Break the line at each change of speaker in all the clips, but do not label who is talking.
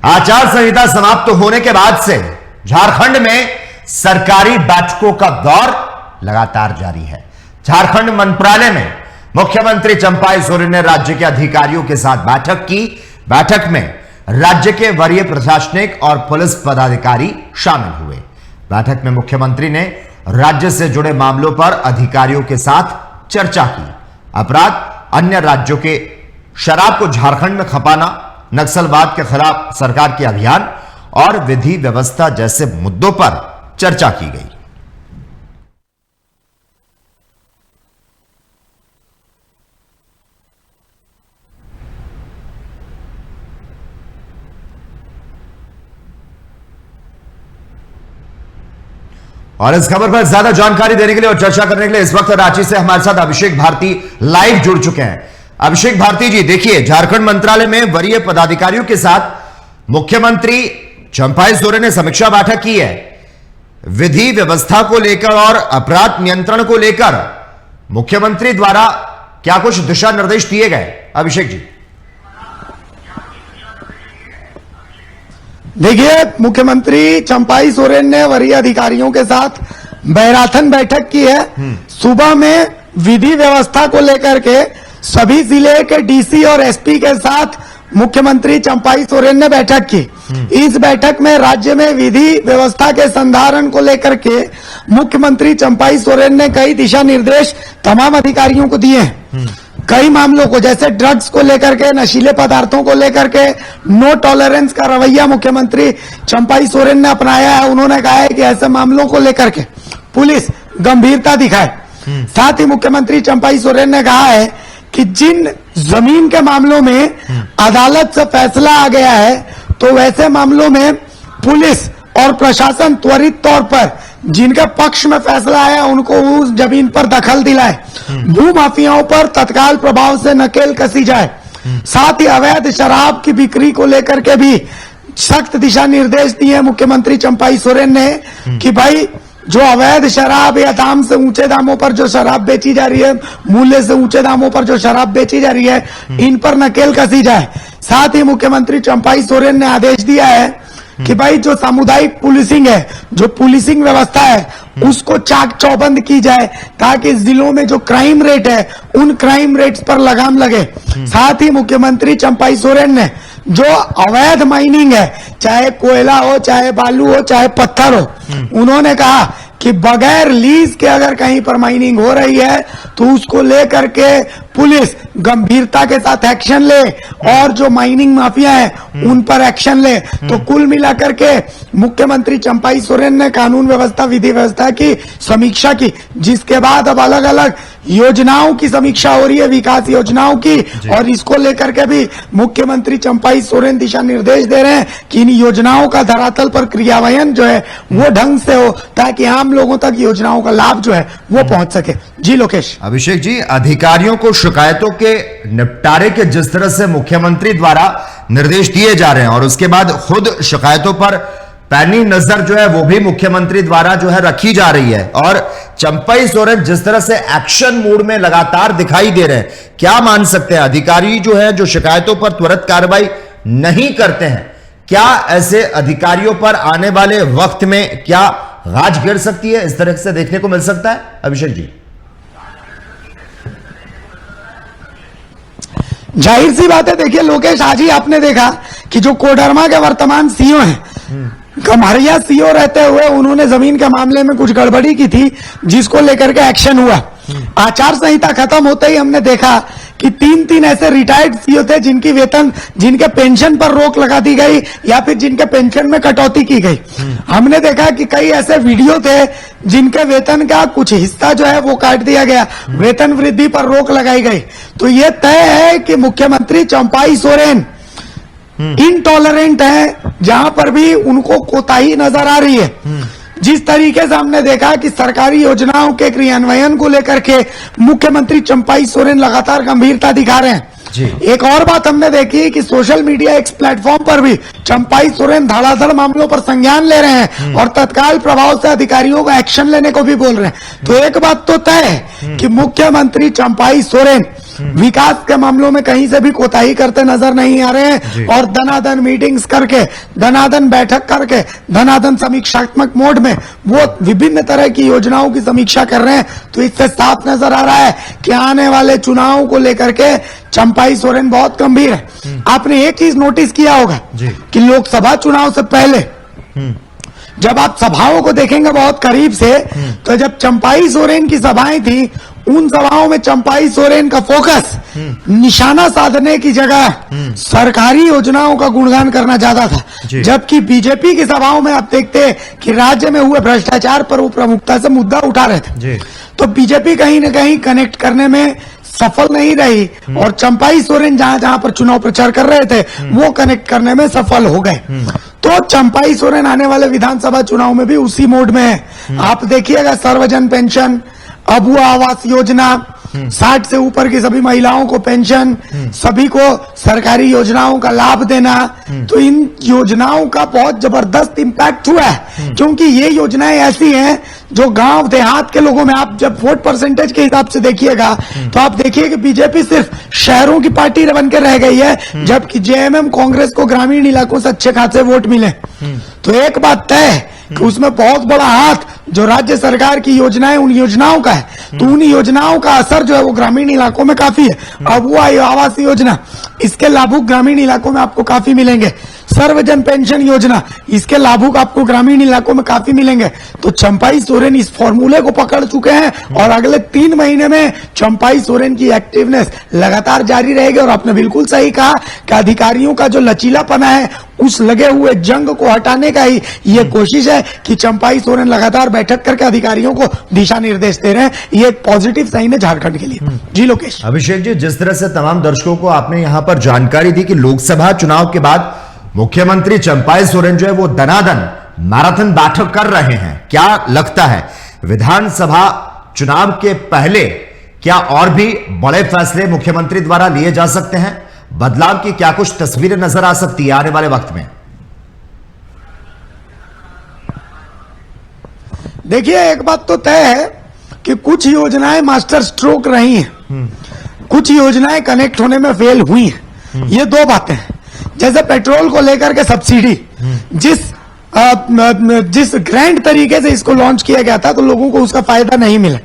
आचार संहिता समाप्त होने के बाद से झारखंड में सरकारी बैठकों का दौर लगातार जारी है। झारखंड मंत्रालय में मुख्यमंत्री चंपाई सोरेन ने राज्य के अधिकारियों के साथ बैठक की। बैठक में राज्य के वरीय प्रशासनिक और पुलिस पदाधिकारी शामिल हुए। बैठक में मुख्यमंत्री ने राज्य से जुड़े मामलों पर अधिकारियों के साथ चर्चा की। अपराध, अन्य राज्यों के शराब को झारखंड में खपाना, नक्सलवाद के खिलाफ सरकार के अभियान और विधि व्यवस्था जैसे मुद्दों पर चर्चा की गई। और इस खबर पर ज्यादा जानकारी देने के लिए और चर्चा करने के लिए इस वक्त रांची से हमारे साथ अभिषेक भारती लाइव जुड़ चुके हैं। अभिषेक भारती जी, देखिए, झारखंड मंत्रालय में वरीय पदाधिकारियों के साथ मुख्यमंत्री चंपाई सोरेन ने समीक्षा बैठक की है। विधि व्यवस्था को लेकर और अपराध नियंत्रण को लेकर मुख्यमंत्री द्वारा क्या कुछ दिशा निर्देश दिए गए? अभिषेक जी।
देखिए, मुख्यमंत्री चंपाई सोरेन ने वरीय अधिकारियों के साथ मैराथन बैठक की है। सुबह में विधि व्यवस्था को लेकर के सभी जिले के डीसी और एसपी के साथ मुख्यमंत्री चंपाई सोरेन ने बैठक की। इस बैठक में राज्य में विधि व्यवस्था के संधारण को लेकर के मुख्यमंत्री चंपाई सोरेन ने कई दिशा निर्देश तमाम अधिकारियों को दिए हैं। कई मामलों को, जैसे ड्रग्स को लेकर के, नशीले पदार्थों को लेकर के नो टॉलरेंस का रवैया मुख्यमंत्री चंपाई सोरेन ने अपनाया है। उन्होंने कहा है कि ऐसे मामलों को लेकर के पुलिस गंभीरता दिखाए। साथ ही मुख्यमंत्री चंपाई सोरेन ने कहा है कि जिन जमीन के मामलों में अदालत से फैसला आ गया है, तो वैसे मामलों में पुलिस और प्रशासन त्वरित तौर पर जिनके पक्ष में फैसला आया उनको उस जमीन पर दखल दिलाए। भू माफियाओं पर तत्काल प्रभाव से नकेल कसी जाए। साथ ही अवैध शराब की बिक्री को लेकर के भी सख्त दिशा निर्देश दिए मुख्यमंत्री चंपाई सोरेन ने कि भाई जो अवैध शराब या दाम से ऊंचे दामों पर जो शराब बेची जा रही है, मूल्य से ऊंचे दामों पर जो शराब बेची जा रही है, इन पर नकेल कसी जाए। साथ ही मुख्यमंत्री चंपाई सोरेन ने आदेश दिया है कि भाई जो सामुदायिक पुलिसिंग है, जो पुलिसिंग व्यवस्था है, उसको चाक चौबंद की जाए ताकि जिलों में जो क्राइम रेट है उन क्राइम रेट्स पर लगाम लगे। साथ ही मुख्यमंत्री चंपाई सोरेन ने जो अवैध माइनिंग है, चाहे कोयला हो, चाहे बालू हो, चाहे पत्थर हो, उन्होंने कहा कि बगैर लीज के अगर कहीं पर माइनिंग हो रही है तो उसको लेकर के पुलिस गंभीरता के साथ एक्शन ले और जो माइनिंग माफिया है उन पर एक्शन ले। तो कुल मिलाकर के मुख्यमंत्री चंपाई सोरेन ने कानून व्यवस्था, विधि व्यवस्था की समीक्षा की, जिसके बाद अब अलग अलग योजनाओं की समीक्षा हो रही है, विकास योजनाओं की, और इसको लेकर के भी मुख्यमंत्री चंपाई सोरेन दिशा निर्देश दे रहे हैं कि इन योजनाओं का धरातल पर क्रियान्वयन जो है वो ढंग से हो ताकि आम लोगों तक योजनाओं का लाभ जो है वो पहुंच सके। जी लोकेश।
अभिषेक जी, अधिकारियों को शिकायतों के निपटारे के जिस तरह से मुख्यमंत्री द्वारा निर्देश दिए जा रहे हैं और उसके बाद खुद शिकायतों पर पैनी नजर जो है वो भी मुख्यमंत्री द्वारा जो है रखी जा रही है, और चंपाई सोरेन जिस तरह से एक्शन मूड में लगातार दिखाई दे रहे हैं, क्या मान सकते हैं अधिकारी जो है जो शिकायतों पर त्वरित कार्रवाई नहीं करते हैं, क्या ऐसे अधिकारियों पर आने वाले वक्त में क्या गाज गिर सकती है? इस तरह से देखने को मिल सकता है अभिषेक जी।
जाहिर सी बात है, देखिए लोकेश, आज ही आपने देखा कि जो कोडरमा के वर्तमान सीओ हैं, गम्हरिया सीओ रहते हुए उन्होंने जमीन के मामले में कुछ गड़बड़ी की थी, जिसको लेकर के एक्शन हुआ। आचार संहिता खत्म होते ही हमने देखा कि तीन ऐसे रिटायर्ड सीओ थे जिनकी वेतन, जिनके पेंशन पर रोक लगा दी गई या फिर जिनके पेंशन में कटौती की गई। हमने देखा कि कई ऐसे वीडियो थे जिनके वेतन का कुछ हिस्सा जो है वो काट दिया गया, वेतन वृद्धि पर रोक लगाई गई। तो ये तय है कि मुख्यमंत्री चंपाई सोरेन इनटॉलरेंट है, जहां पर भी उनको कोताही नजर आ रही है। जिस तरीके से हमने देखा कि सरकारी योजनाओं के क्रियान्वयन को लेकर के मुख्यमंत्री चंपाई सोरेन लगातार गंभीरता दिखा रहे हैं। एक और बात हमने देखी कि सोशल मीडिया एक्स प्लेटफॉर्म पर भी चंपाई सोरेन धड़ाधड़ मामलों पर संज्ञान ले रहे हैं और तत्काल प्रभाव से अधिकारियों को एक्शन लेने को भी बोल रहे हैं। तो एक बात तो तय है कि मुख्यमंत्री चंपाई सोरेन विकास के मामलों में कहीं से भी कोताही करते नजर नहीं आ रहे
जी।
हैं और धनाधन मीटिंग्स करके, धनाधन बैठक करके, धनाधन समीक्षात्मक मोड में वो विभिन्न तरह की योजनाओं की समीक्षा कर रहे हैं। तो इससे साफ नजर आ रहा है कि आने वाले चुनावों को लेकर के चंपाई सोरेन बहुत गंभीर है। आपने एक चीज नोटिस किया होगा
जी।
कि लोकसभा चुनाव से पहले जब आप सभाओं को देखेंगे बहुत करीब से, तो जब चंपाई सोरेन की सभाएं थी, उन सभाओं में चंपाई सोरेन का फोकस निशाना साधने की जगह सरकारी योजनाओं का गुणगान करना ज्यादा था।
जी।
जबकि बीजेपी की सभाओं में आप देखते हैं कि राज्य में हुए भ्रष्टाचार पर वो प्रमुखता से मुद्दा उठा रहे थे।
जी।
तो बीजेपी कहीं ना कहीं कनेक्ट करने में सफल नहीं रही और चंपाई सोरेन जहां जहां पर चुनाव प्रचार कर रहे थे वो कनेक्ट करने में सफल हो गए। तो चंपाई सोरेन आने वाले विधानसभा चुनाव में भी उसी मोड में है। आप देखिएगा सर्वजन पेंशन, अबुआ आवास योजना, 60 से ऊपर की सभी महिलाओं को पेंशन, सभी को सरकारी योजनाओं का लाभ देना, तो इन योजनाओं का बहुत जबरदस्त इम्पैक्ट हुआ है। क्योंकि ये योजनाएं ऐसी हैं जो गांव देहात के लोगों में, आप जब वोट परसेंटेज के हिसाब से देखिएगा तो आप देखिए कि बीजेपी सिर्फ शहरों की पार्टी बन के रह गई है, जबकि जेएमएम कांग्रेस को ग्रामीण इलाकों से अच्छे खासे वोट मिले। तो एक बात तय है कि उसमें बहुत बड़ा हाथ जो राज्य सरकार की योजनाएं, उन योजनाओं का है। तो उन योजनाओं का असर जो है वो ग्रामीण इलाकों में काफी है। अब वो आवास योजना, इसके लाभुक ग्रामीण इलाकों में आपको काफी मिलेंगे। सर्वजन पेंशन योजना, इसके लाभुक आपको ग्रामीण इलाकों में काफी मिलेंगे। तो चंपाई सोरेन इस फॉर्मूले को पकड़ चुके हैं और अगले 3 महीने में चंपाई सोरेन की एक्टिवनेस लगातार जारी रहेगी। और आपने बिल्कुल सही कहा कि अधिकारियों का जो लचीलापना है, उस लगे हुए जंग को हटाने का ही ये कोशिश है कि चंपाई सोरेन लगातार बैठक करके अधिकारियों को दिशा निर्देश दे रहे हैं। ये एक पॉजिटिव साइन है झारखंड के लिए। जी लोकेश।
अभिषेक जी, जिस तरह से तमाम दर्शकों को आपने यहां पर जानकारी दी कि लोकसभा चुनाव के बाद मुख्यमंत्री चंपाई सोरेन जो है वो दनादन मैराथन बैठक कर रहे हैं, क्या लगता है विधानसभा चुनाव के पहले क्या और भी बड़े फैसले मुख्यमंत्री द्वारा लिए जा सकते हैं? बदलाव की क्या कुछ तस्वीरें नजर आ सकती है आने वाले वक्त में?
देखिए, एक बात तो तय है कि कुछ योजनाएं मास्टर स्ट्रोक रही हैं, कुछ योजनाएं कनेक्ट होने में फेल हुई हैं। ये 2 बातें हैं। जैसे पेट्रोल को लेकर के सब्सिडी, जिस ग्रैंड तरीके से इसको लॉन्च किया गया था तो लोगों को उसका फायदा नहीं मिला,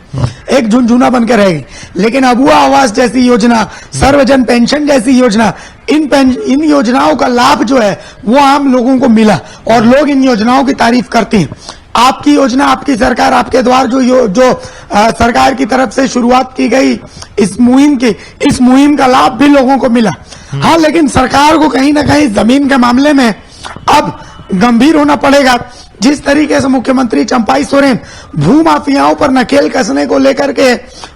एक झुनझुना बन के रहेगी। लेकिन अबुआ आवास जैसी योजना, सर्वजन पेंशन जैसी योजना, इन योजनाओं का लाभ जो है वो आम लोगों को मिला और लोग इन योजनाओं की तारीफ करते हैं। आपकी योजना, आपकी सरकार, आपके द्वार जो सरकार की तरफ से शुरुआत की गई इस मुहिम का लाभ भी लोगों को मिला। हाँ, लेकिन सरकार को कहीं ना कहीं जमीन के मामले में अब गंभीर होना पड़ेगा। जिस तरीके से मुख्यमंत्री चंपाई सोरेन भूमाफियाओं पर नकेल कसने को लेकर के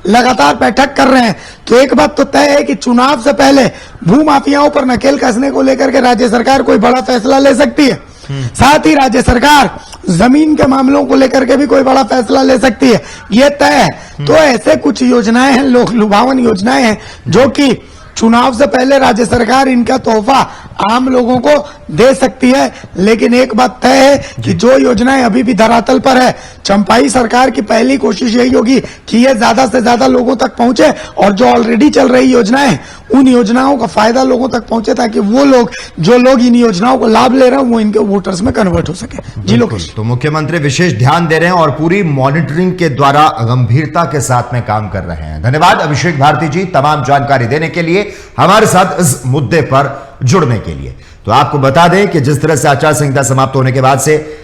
लगातार बैठक कर रहे हैं, तो एक बात तो तय है कि चुनाव से पहले भूमाफियाओं पर नकेल कसने को लेकर के राज्य सरकार कोई बड़ा फैसला ले सकती है। साथ ही राज्य सरकार जमीन के मामलों को लेकर के भी कोई बड़ा फैसला ले सकती है, ये तय है। तो ऐसे कुछ योजनाएं हैं, लोक लुभावन योजनाएं हैं, जो कि चुनाव से पहले राज्य सरकार इनका तोहफा आम लोगों को दे सकती है। लेकिन एक बात तय है कि जो योजनाएं अभी भी धरातल पर है, चंपाई सरकार की पहली कोशिश यही होगी कि ये ज्यादा से ज्यादा लोगों तक पहुंचे और जो ऑलरेडी चल रही योजनाएं, उन योजनाओं का फायदा लोगों तक पहुंचे, ताकि वो लोग जो लोग इन योजनाओं को लाभ ले रहे हैं वो इनके वोटर्स में कन्वर्ट हो सके। जी लोकेश।
तो मुख्यमंत्री विशेष ध्यान दे रहे हैं और पूरी मॉनिटरिंग के द्वारा गंभीरता के साथ में काम कर रहे हैं। धन्यवाद अभिषेक भारती जी, तमाम जानकारी देने के लिए, हमारे साथ इस मुद्दे पर जुड़ने के लिए। तो आपको बता दें कि जिस तरह से आचार संहिता समाप्त होने के बाद से